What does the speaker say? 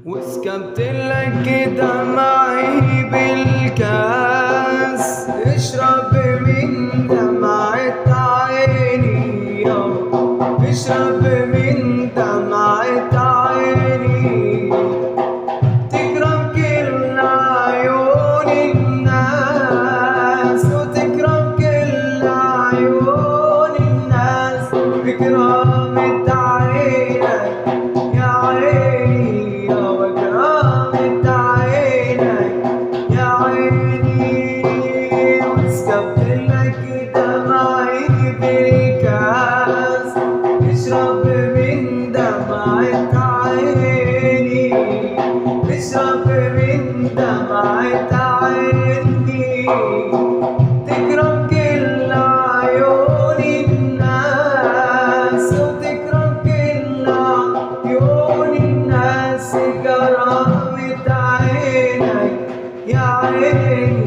وسكبت لك دمعي بالكاس، اشرب من دمعة عيني يابا، اشرب من دمعة عيني. تكرم كل عيون الناس، وتكرم كل عيون الناس بكرامة عينك يا عيني يابا، كرامة عينك يا عيني. وسكبت لك دمعي بالكاس، اشرب من دمعة عيني، اشرب من دمعة عيني. تكرم كل عيون الناس، وتكرم كل عيون الناس كرامة عينك يا عيني